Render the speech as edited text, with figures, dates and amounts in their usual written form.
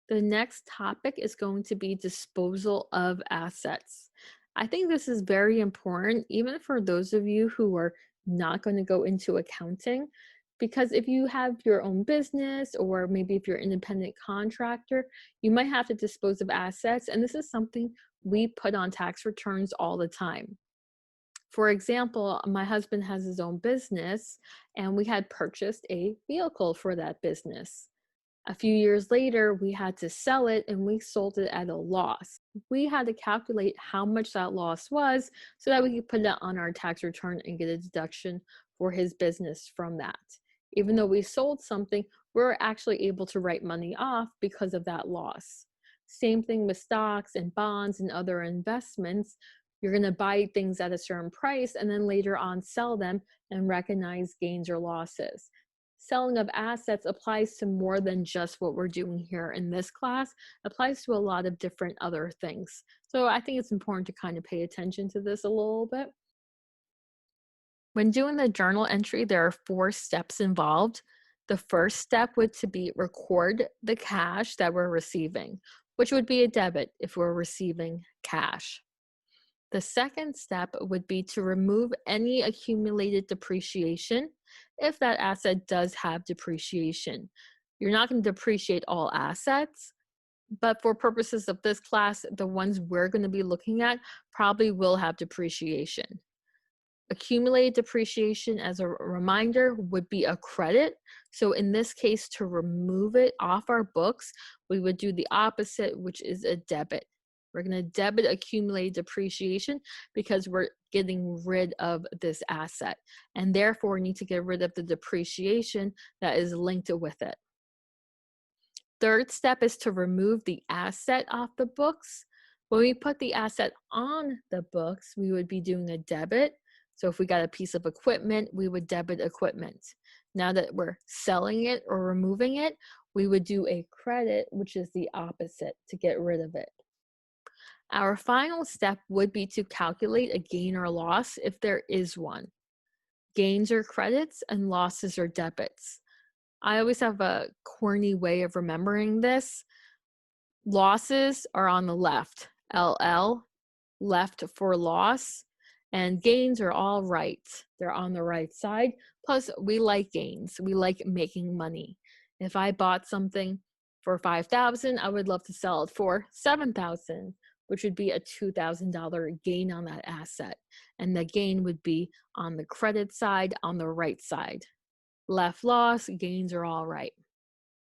The next topic is going to be disposal of assets. I think this is very important, even for those of you who are not going to go into accounting, because if you have your own business or maybe if you're an independent contractor, you might have to dispose of assets. And this is something we put on tax returns all the time. For example, my husband has his own business and we had purchased a vehicle for that business. A few years later, we had to sell it and we sold it at a loss. We had to calculate how much that loss was so that we could put it on our tax return and get a deduction for his business from that. Even though we sold something, we're actually able to write money off because of that loss. Same thing with stocks and bonds and other investments. You're going to buy things at a certain price and then later on sell them and recognize gains or losses. Selling of assets applies to more than just what we're doing here in this class, applies to a lot of different other things. So I think it's important to kind of pay attention to this a little bit. When doing the journal entry, there are 4 steps involved. The first step would to be record the cash that we're receiving, which would be a debit if we're receiving cash. The second step would be to remove any accumulated depreciation if that asset does have depreciation. You're not going to depreciate all assets, but for purposes of this class, the ones we're going to be looking at probably will have depreciation. Accumulated depreciation, as a reminder, would be a credit. So in this case, to remove it off our books, we would do the opposite, which is a debit. We're going to debit accumulated depreciation because we're getting rid of this asset and therefore need to get rid of the depreciation that is linked with it. Third step is to remove the asset off the books. When we put the asset on the books, we would be doing a debit. So if we got a piece of equipment, we would debit equipment. Now that we're selling it or removing it, we would do a credit, which is the opposite, to get rid of it. Our final step would be to calculate a gain or loss if there is one. Gains are credits and losses are debits. I always have a corny way of remembering this. Losses are on the left, LL, left for loss, and gains are all right. They're on the right side. Plus, we like gains. We like making money. If I bought something for 5,000, I would love to sell it for 7,000, which would be a $2,000 gain on that asset. And the gain would be on the credit side, on the right side. Left loss, gains are all right.